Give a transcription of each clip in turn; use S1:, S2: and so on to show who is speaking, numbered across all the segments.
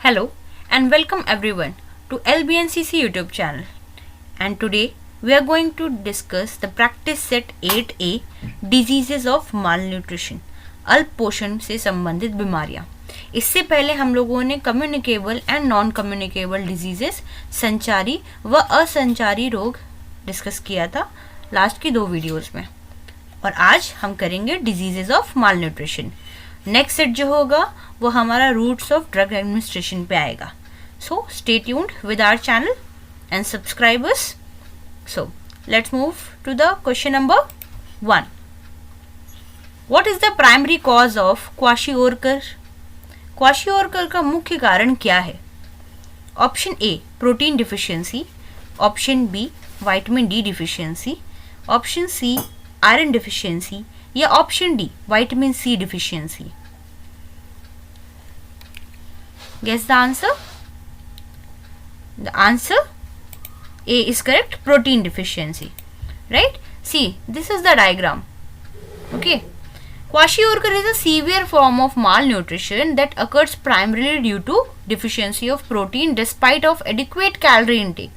S1: Hello and welcome everyone to LBNCC YouTube channel. And today we are going to discuss the practice set 8A diseases of malnutrition, अल्प पोषण से संबंधित बीमारियां. इससे पहले हम लोगों ने communicable and non communicable diseases, संचारी व असंचारी रोग डिस्कस किया था लास्ट की 2 वीडियोस में, और आज हम करेंगे diseases of malnutrition. Next set जो होगा वो हमारा रूट्स ऑफ ड्रग एडमिनिस्ट्रेशन पे आएगा. So stay tuned with our channel and subscribe us. So let's move to the question number 1. What is the primary cause of kwashiorkor? Kwashiorkor का मुख्य कारण क्या है? Option A protein deficiency, option B vitamin D deficiency, option C iron deficiency, या option D vitamin C deficiency. Guess the answer. The answer A is correct. Protein deficiency. Right? See, this is the diagram. Okay. Kwashiorkor is a severe form of malnutrition that occurs primarily due to deficiency of protein despite of adequate calorie intake.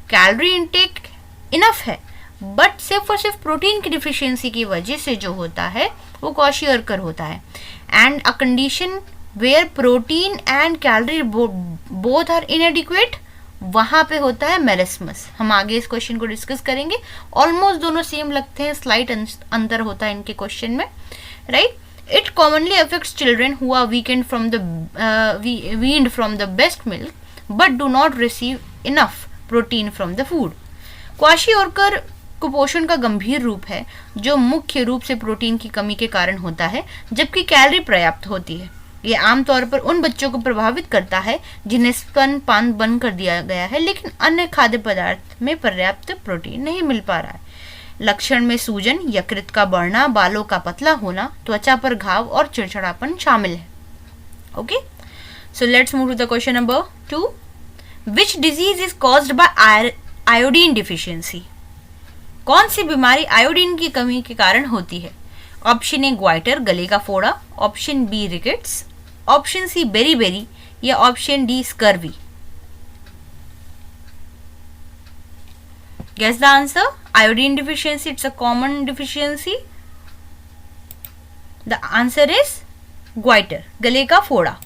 S1: Calorie intake enough है, but सिर्फ और सिर्फ protein की deficiency की वजह से जो होता है वो क्वाशियोरकर होता है. And a condition where protein and calorie both are inadequate, वहाँ पे होता है मेरिस्मस. हम आगे इस क्वेश्चन को डिस्कस करेंगे. ऑलमोस्ट दोनों सेम लगते हैं, स्लाइट अंतर होता है इनके क्वेश्चन में. Right? It commonly affects children who are weekend weaned from the best milk but do not receive enough protein from the food. Kwashiorkor कुपोषण का गंभीर रूप है जो मुख्य रूप से प्रोटीन की कमी के कारण होता है, जबकि कैलोरी पर्याप्त होती है. ये आमतौर पर उन बच्चों को प्रभावित करता है जिन्हें स्तनपान बंद कर दिया गया है लेकिन अन्य खाद्य पदार्थ में पर्याप्त प्रोटीन नहीं मिल पा रहा है. लक्षण में सूजन, यकृत का बढ़ना, बालों का पतला होना, त्वचा पर घाव और चिड़चिड़ापन शामिल है. Okay, so let's move to the question number 2. Which disease is caused by iodine deficiency? कौन सी बीमारी आयोडीन की कमी के कारण होती है? ऑप्शन ए ग्वाइटर, गले का फोड़ा, option B rickets, option C beri, या option D scurvy. Guess the answer. Iodine deficiency, it's a common deficiency. The answer is goitre, गले का फोड़ा.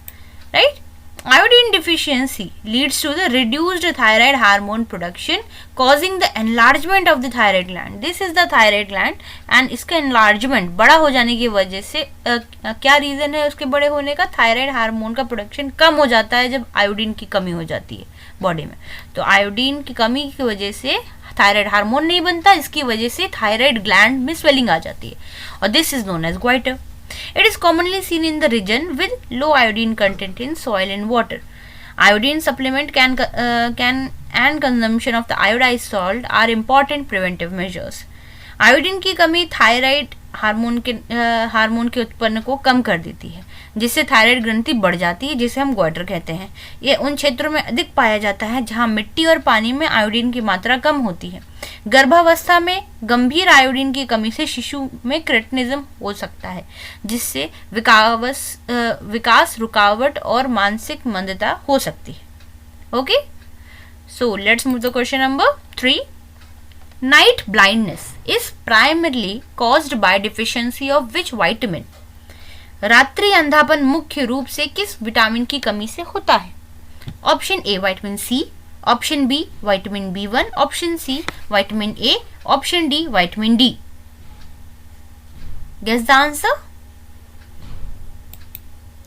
S1: Right? Iodine deficiency leads to the reduced thyroid hormone production, causing the enlargement of the thyroid gland. This is the thyroid gland, and इसका enlargement बड़ा हो जाने की वजह से क्या रीज़न है उसके बड़े होने का? थायराइड हार्मोन का प्रोडक्शन कम हो जाता है जब आयोडीन की कमी हो जाती है बॉडी में. तो आयोडीन की कमी की वजह से थायराइड हार्मोन नहीं बनता, इसकी वजह से थायराइड ग्लैंड में स्वेलिंग आ जाती है, और this is known as goitre. It is commonly seen in the region with low iodine content in soil and water. Iodine supplement and consumption of the iodized salt are important preventive measures. Iodine की कमी thyroid hormone के उत्पन्न को कम कर देती है, जिससे thyroid ग्रंथि बढ़ जाती है, जिसे हम ग्वाइटर कहते हैं. ये उन क्षेत्रों में अधिक पाया जाता है जहां मिट्टी और पानी में आयोडीन की मात्रा कम होती है. गर्भावस्था में गंभीर आयोडीन की कमी से शिशु में क्रेटिनिज्म हो सकता है, जिससे विकास रुकावट और मानसिक मंदता हो सकती है. Okay, so let's move to question number 3. Night blindness is primarily caused by deficiency of which vitamin? रात्रि अंधापन मुख्य रूप से किस विटामिन की कमी से होता है? Option A vitamin C, option B vitamin B1, option C vitamin A, option D vitamin D. Guess the answer.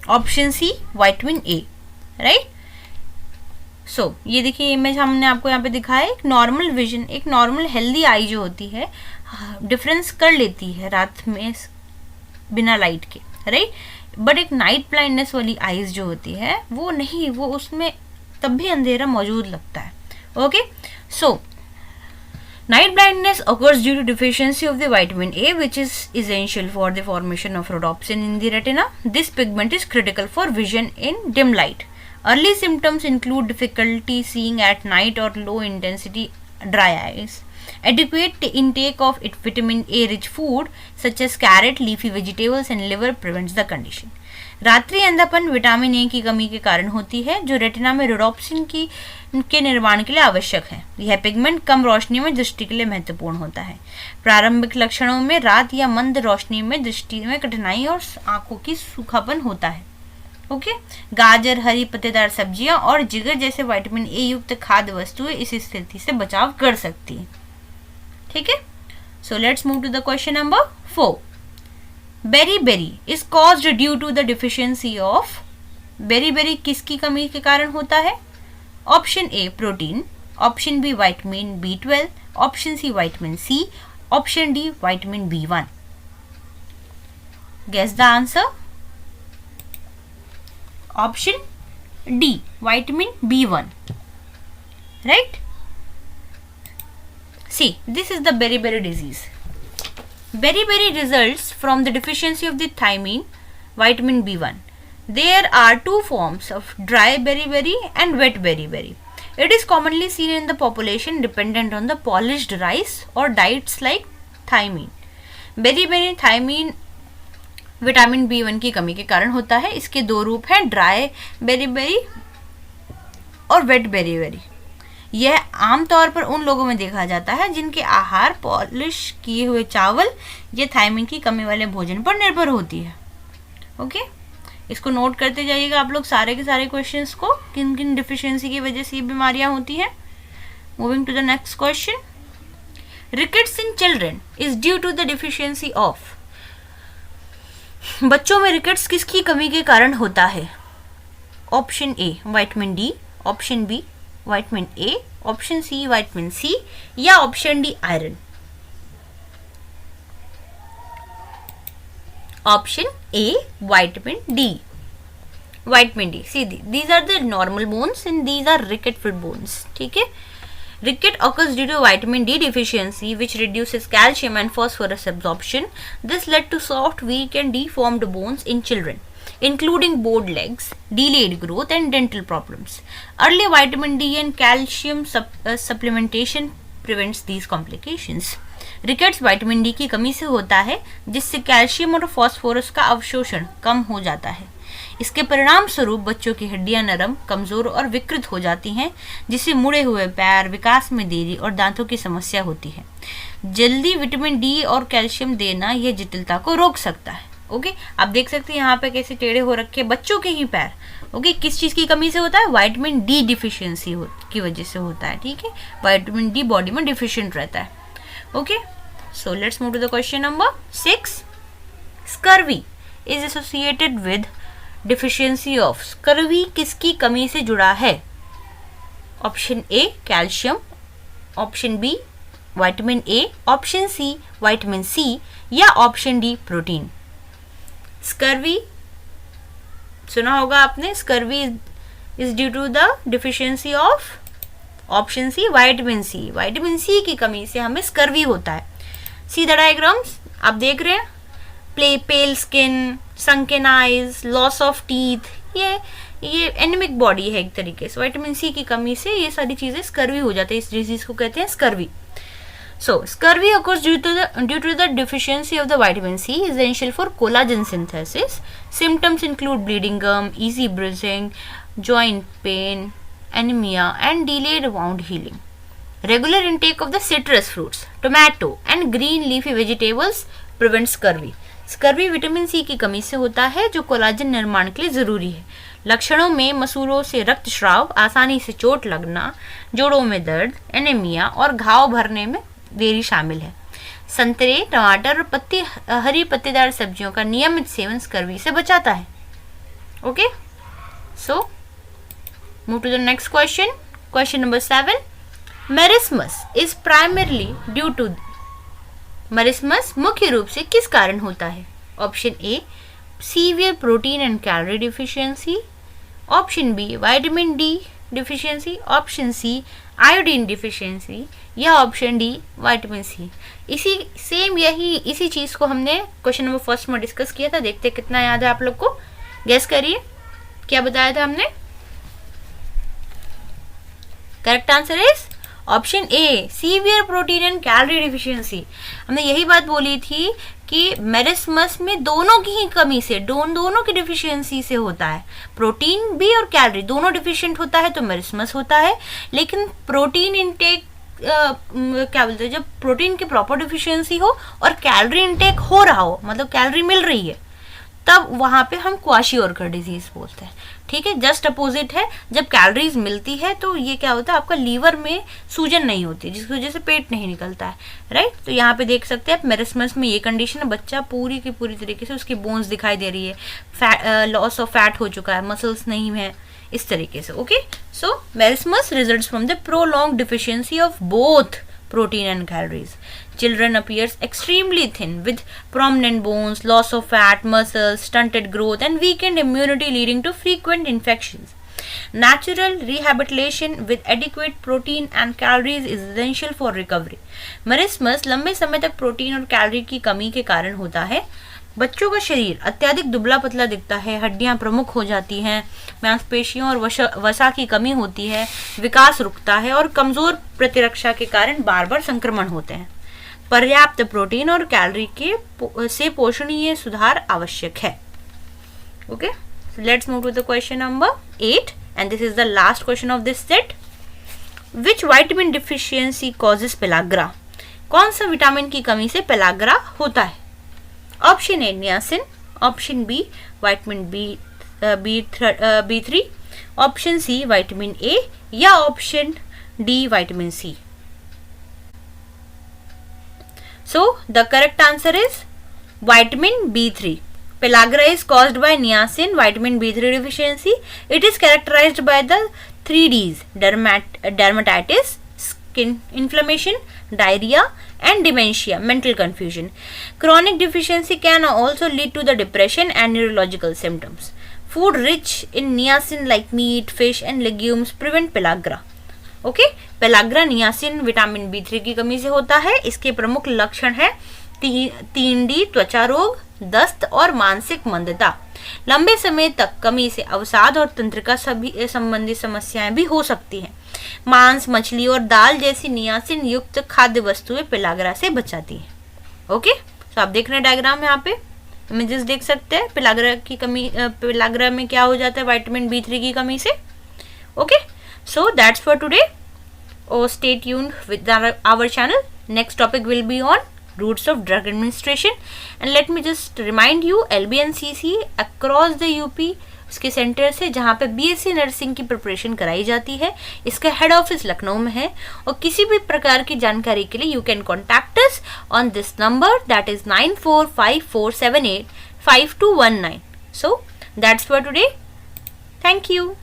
S1: Option C vitamin A. Right? So ये देखिए इमेज हमने आपको यहाँ पे दिखाया. एक नॉर्मल विजन, एक नॉर्मल हेल्दी आई जो होती है डिफरेंस कर लेती है रात में बिना लाइट के. राइट? बट एक नाइट ब्लाइंडनेस वाली आईज जो होती है वो नहीं, वो उसमें तब भी अंधेरा मौजूद लगता है. Okay, so night blindness occurs due to deficiency of the vitamin A, which is essential for the formation of rhodopsin in the retina. This pigment is critical for vision in dim light. Early symptoms include difficulty seeing at night or low intensity dry eyes. Adequate intake of vitamin A rich food such as carrot, leafy vegetables and liver prevents the condition. रात्रि अंधापन vitamin A की कमी के कारण होती है, जो retina में rhodopsin के निर्माण के लिए आवश्यक है। यह पिगमेंट कम रोशनी में दृष्टि के लिए महत्वपूर्ण होता है। प्रारंभिक लक्षणों में रात या मंद रोशनी में दृष्टि में कठिनाई और आंखों की सूखापन होता है। ओके, गाजर, हरी पत्तेदार सब्जियां और जिगर जैसे विटामिन ए युक्त खाद्य वस्तुएं इस स्थिति से बचाव कर सकती हैं। ठीक है, so let's move to the question number 4। Beriberi is caused due to the deficiency of. Beriberi किसकी कमी के कारण होता है? Option A protein, option B vitamin B12, option C vitamin C, option D vitamin B1। Guess the answer. Option D vitamin B1, right? See, this is the beriberi disease. Beriberi results from the deficiency of the thiamine, vitamin B1. There are two forms of dry beriberi and wet beriberi. It is commonly seen in the population dependent on the polished rice or diets like thiamine. Beriberi thiamine vitamin B1 की कमी के कारण होता है। इसके दो रूप हैं, ड्राई बेरीबेरी और वेट बेरीबेरी। यह आमतौर पर उन लोगों में देखा जाता है जिनके आहार पॉलिश किए हुए चावल या थायमिन की कमी वाले भोजन पर निर्भर होती है। ओके, इसको नोट करते जाइएगा आप लोग सारे के सारे क्वेश्चंस को, किन किन डिफिशियंसी की वजह से ये बीमारियां होती हैं। Moving to the next question. Rickets in children is due to the deficiency of. बच्चों में रिकेट्स किसकी कमी के कारण होता है? Option A vitamin D, option B vitamin A, option C vitamin C या option D iron. Option A vitamin D. Vitamin D, C these are the normal bones and these are ricket fit bones. ठीक है, ricket occurs due to vitamin D deficiency, which reduces calcium and phosphorus absorption. This led to soft, weak and deformed bones in children, including bowed legs, delayed growth and dental problems. Early vitamin D and calcium supplementation prevents these complications. Rickets vitamin D की कमी से होता है, जिससे calcium और phosphorus का अवशोषण कम हो जाता है। इसके परिणाम स्वरूप बच्चों की हड्डियां नरम, कमजोर और विकृत हो जाती हैं, जिससे मुड़े हुए पैर, विकास में देरी और दांतों की समस्या होती है। जल्दी विटामिन डी और कैल्शियम देना यह जटिलता को रोक सकता है। ओके, आप देख सकते हैं यहाँ पे कैसे टेढ़े हो रखे बच्चों के ही पैर। ओके, किस चीज की कमी से होता है? विटामिन डी डिफिशियंसी की वजह से होता है। ठीक है, विटामिन डी बॉडी में डिफिशियंट रहता है। Okay, so let's move to the question number 6। Scurvy is associated with deficiency of. Scurvy किसकी कमी से जुड़ा है? Option A calcium, option B vitamin A, option C vitamin C या ऑप्शन डी प्रोटीन। स्कर्वी सुना होगा आपने, scurvy is due to the deficiency of option C vitamin C. Vitamin C की कमी से हमें स्कर्वी होता है। सी द डायग्राम्स आप देख रहे हैं, पेल skin, sunken eyes, loss of teeth, ये एनीमिक बॉडी है एक तरीके से। विटामिन सी की कमी से ये सारी चीजें स्कर्वी हो जाती है। इस डिजीज को कहते हैं scurvy. So scurvy occurs due to the deficiency of the vitamin C, essential for collagen synthesis. Symptoms include bleeding gum, easy bruising, joint pain, anemia, and delayed wound healing. Regular intake of the citrus fruits, tomato, and green leafy vegetables prevents scurvy. Scurvy vitamin C की कमी से होता है, जो collagen निर्माण के लिए जरूरी है। लक्षणों में मसूड़ों से रक्तस्राव, आसानी से चोट लगना, जोड़ों में दर्द, एनीमिया और घाव भरने में देरी शामिल है। संतरे, टमाटर और हरी पत्तेदार सब्जियों का नियमित सेवन स्कर्वी से बचाता है। Okay, so move to the next question. Question number 7। Marasmus is primarily due to. Marasmus मुख्य रूप से किस कारण होता है? Option A severe protein and calorie deficiency, option B vitamin D deficiency, option C iodine deficiency या option D vitamin C. इसी चीज को हमने क्वेश्चन नंबर 1 में डिस्कस किया था। देखते हैं कितना याद है आप लोग को। गेस करिए क्या बताया था हमने। Correct answer is option A severe protein and calorie deficiency. हमने यही बात बोली थी कि मेरिस्मस में दोनों की ही कमी से, दोनों की डिफिशियंसी से होता है। प्रोटीन भी और कैलोरी दोनों डिफिशिएंट होता है तो मेरिस्मस होता है। लेकिन प्रोटीन इनटेक क्या बोलते हैं, जब प्रोटीन की प्रॉपर डिफिशियंसी हो और कैलोरी इनटेक हो रहा हो, मतलब कैलोरी मिल रही है, तब वहां पे हम क्वाशियोरकर डिजीज बोलते हैं। ठीक है, जस्ट अपोजिट है, जब कैलोरीज मिलती है तो ये क्या होता है, आपका लीवर में सूजन नहीं होती, जिसकी वजह से पेट नहीं निकलता है, राइट। तो यहाँ पे देख सकते हैं आप, मेरिस्मस में ये कंडीशन है, बच्चा पूरी की पूरी तरीके से उसकी बोन्स दिखाई दे रही है, लॉस ऑफ फैट हो चुका है, मसल्स नहीं है, इस तरीके से। Okay, so marasmus results from the prolonged deficiency of both protein and calories. Children appears extremely thin with prominent bones, loss of fat, muscles, stunted growth and weakened immunity leading to frequent infections. Natural rehabilitation with adequate protein and calories is essential for recovery. मेरिस्मस लंबे समय तक protein और calorie की कमी के कारण होता है। बच्चों का शरीर अत्यधिक दुबला पतला दिखता है, हड्डियां प्रमुख हो जाती हैं, मांसपेशियों और वसा की कमी होती है, विकास रुकता है और कमजोर प्रतिरक्षा के कारण बार बार संक्रमण होते हैं। पर्याप्त प्रोटीन और कैलोरी के से पोषणीय सुधार आवश्यक है। Okay, let's move to the question number 8 and this is the last question of this set. Which vitamin deficiency causes pellagra? कौन सा विटामिन की कमी से पेलाग्रा होता है? Option A niacin, option B vitamin B3, option C vitamin A या option D vitamin C. So the correct answer is vitamin B3. Pellagra is caused by niacin, vitamin B3 deficiency. It is characterized by the 3 Ds: dermatitis, skin inflammation, diarrhea and dementia, mental confusion. Chronic deficiency can also lead to the depression and neurological symptoms. Food rich in niacin like meat, fish and legumes prevent pellagra. Okay, pellagra niacin vitamin B3 की कमी से होता है। इसके प्रमुख लक्षण है 3D त्वचा रोग, दस्त और मानसिक मंदता। लंबे समय तक कमी से अवसाद और तंत्रिका सभी संबंधी समस्याएं भी हो सकती हैं। मांस, मछली और दाल जैसी नियासिन युक्त खाद्य वस्तुएं पेलाग्रा से बचाती हैं। ओके, तो आप देख रहे हैं डायग्राम, यहाँ पे इमेजेस देख सकते हैं। पेलाग्रा की कमी, पेलाग्रा में क्या हो जाता है विटामिन B3 की कमी से। Okay, so that's for today. Oh, stay tuned with our channel. Next topic will be on routes of drug administration. And let me just remind you, LBNCC across the UP इसके centre से जहाँ पे BSc nursing की preparation कराई जाती है, इसका head office Lucknow में है। और किसी भी प्रकार की जानकारी के लिए you can contact us on this number, that is 9454785219. So that's for today. Thank you.